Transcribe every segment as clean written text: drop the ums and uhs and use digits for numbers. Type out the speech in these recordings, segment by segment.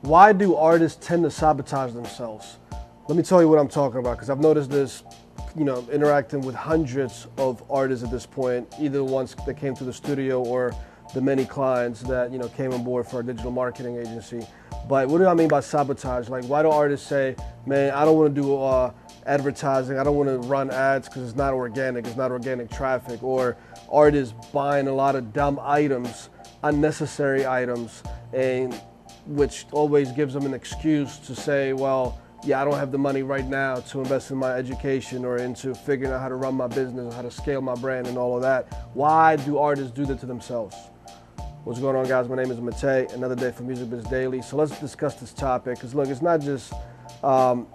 Why do artists tend to sabotage themselves? Let me tell you what I'm talking about, because I've noticed this, interacting with hundreds of artists at this point, either the ones that came to the studio or the many clients that, came on board for our digital marketing agency. But what do I mean by sabotage? Like, why do artists say, man, I don't want to do advertising, I don't want to run ads because it's not organic traffic, or artists buying a lot of dumb items, unnecessary items, and which always gives them an excuse to say, well, yeah, I don't have the money right now to invest in my education or into figuring out how to run my business or how to scale my brand and all of that. Why do artists do that to themselves? What's going on, guys? My name is Matei, another day for Music Biz Daily. So let's discuss this topic, because look, it's not just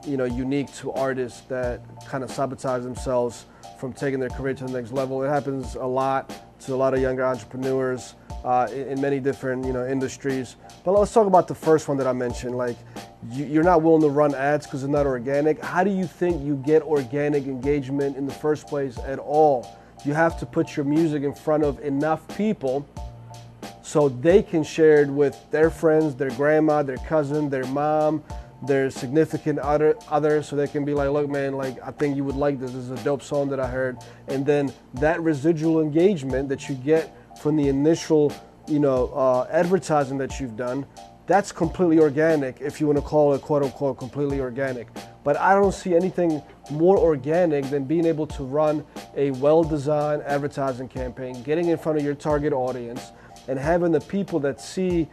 unique to artists that kind of sabotage themselves from taking their career to the next level. It happens a lot to a lot of younger entrepreneurs in many different industries. But let's talk about the first one that I mentioned. Like, you're not willing to run ads because it's not organic. How do you think you get organic engagement in the first place at all? You have to put your music in front of enough people so they can share it with their friends, their grandma, their cousin, their mom, their significant other, so they can be like, look, man, like, I think you would like this. This is a dope song that I heard. And then that residual engagement that you get from the initial, advertising that you've done, that's completely organic, if you want to call it quote unquote completely organic. But I don't see anything more organic than being able to run a well-designed advertising campaign, getting in front of your target audience, and having the people that see,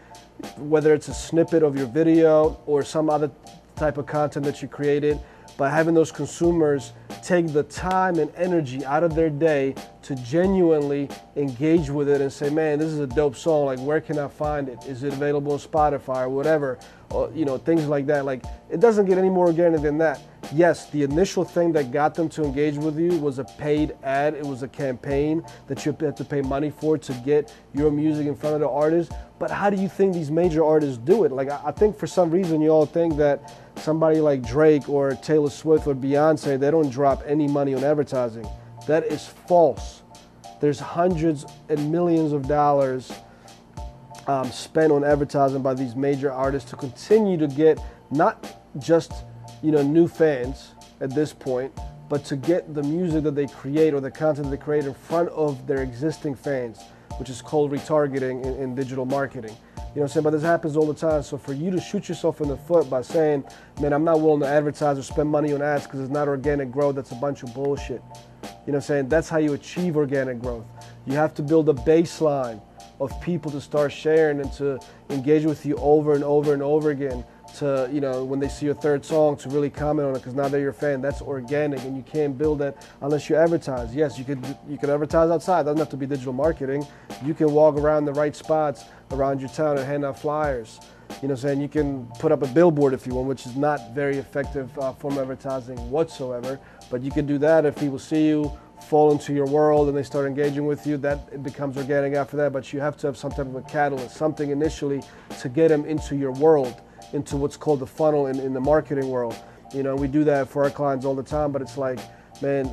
whether it's a snippet of your video or some other type of content that you created, by having those consumers take the time and energy out of their day to genuinely engage with it and say, man, this is a dope song, like, where can I find it? Is it available on Spotify or whatever? Or, things like that. Like, it doesn't get any more organic than that. Yes, the initial thing that got them to engage with you was a paid ad. It was a campaign that you had to pay money for to get your music in front of the artist. But how do you think these major artists do it? Like, I think for some reason you all think that somebody like Drake or Taylor Swift or Beyonce, they don't drop any money on advertising. That is false. There's hundreds and millions of dollars spent on advertising by these major artists to continue to get not just new fans at this point, but to get the music that they create or the content that they create in front of their existing fans, which is called retargeting in digital marketing. You know what I'm saying? But this happens all the time. So for you to shoot yourself in the foot by saying, man, I'm not willing to advertise or spend money on ads because it's not organic growth, that's a bunch of bullshit. You know what I'm saying? That's how you achieve organic growth. You have to build a baseline of people to start sharing and to engage with you over and over and over again, to, when they see your third song, to really comment on it because now they're your fan. That's organic, and you can't build that unless you advertise. Yes, you could advertise outside. It doesn't have to be digital marketing. You can walk around the right spots around your town and hand out flyers. You know what I'm saying? You can put up a billboard if you want, which is not very effective form of advertising whatsoever. But you can do that if people see you, fall into your world, and they start engaging with you. That it becomes organic after that. But you have to have some type of a catalyst, something initially to get them into your world, into what's called the funnel in the marketing world. We do that for our clients all the time, but it's like, man,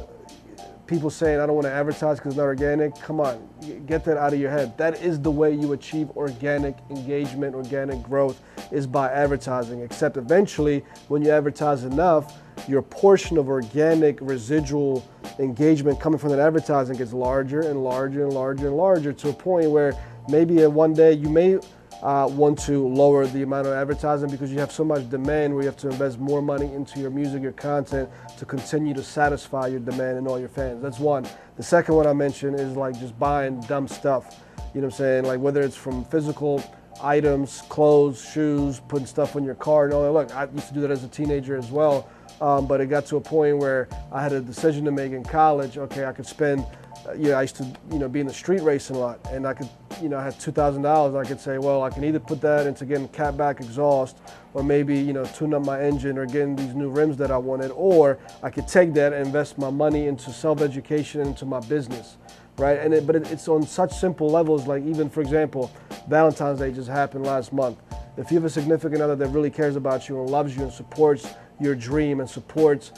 people saying, I don't want to advertise because it's not organic. Come on, get that out of your head. That is the way you achieve organic engagement, organic growth, is by advertising. Except eventually, when you advertise enough, your portion of organic residual engagement coming from that advertising gets larger and larger and larger and larger, to a point where maybe one day you may want to lower the amount of advertising because you have so much demand where you have to invest more money into your music, your content, to continue to satisfy your demand and all your fans. That's one. The second one I mentioned is like just buying dumb stuff. You know what I'm saying? Like, whether it's from physical items, clothes, shoes, putting stuff on your car and all that. Look, I used to do that as a teenager as well, but it got to a point where I had a decision to make in college. Okay, I could spend, I used to, be in the street racing a lot, and I could, I had $2,000. I could say, well, I can either put that into getting catback exhaust, or maybe, tune up my engine, or getting these new rims that I wanted, or I could take that and invest my money into self-education, into my business, right? But it's on such simple levels, like, even, for example, Valentine's Day just happened last month. If you have a significant other that really cares about you and loves you and supports your dream and supports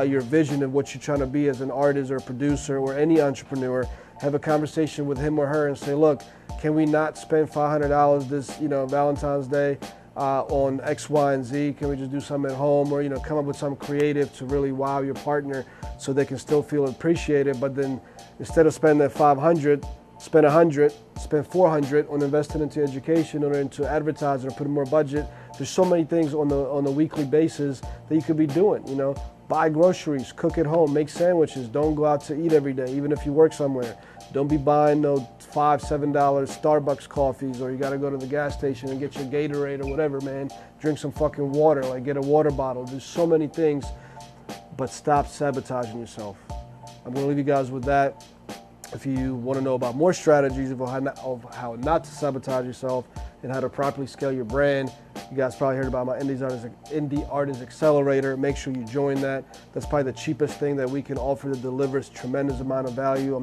your vision of what you're trying to be as an artist or a producer or any entrepreneur, have a conversation with him or her and say, look, can we not spend $500 this, Valentine's Day? on X, Y, and Z? Can we just do something at home, or come up with something creative to really wow your partner so they can still feel appreciated? But then instead of spending that 500, spend 100, spend 400 on investing into education or into advertising or putting more budget. There's so many things on a weekly basis that you could be doing. Buy groceries, cook at home, make sandwiches. Don't go out to eat every day, even if you work somewhere. Don't be buying no $5, $7 Starbucks coffees, or you got to go to the gas station and get your Gatorade or whatever, man. Drink some fucking water, like get a water bottle. There's so many things, but stop sabotaging yourself. I'm going to leave you guys with that. If you want to know about more strategies of how not to sabotage yourself and how to properly scale your brand, you guys probably heard about my Indie Artist Accelerator. Make sure you join that. That's probably the cheapest thing that we can offer that delivers tremendous amount of value.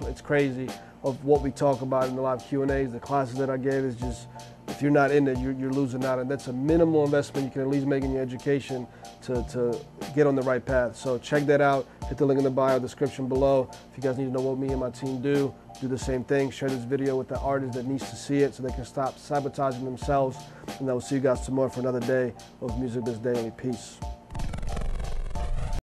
It's crazy of what we talk about in the live Q&As. The classes that I gave is just, if you're not in it, you're losing out. And that's a minimal investment you can at least make in your education to get on the right path. So check that out. Hit the link in the bio description below. If you guys need to know what me and my team do the same thing. Share this video with the artist that needs to see it so they can stop sabotaging themselves. And I will see you guys tomorrow for another day of Music Biz Daily. Peace.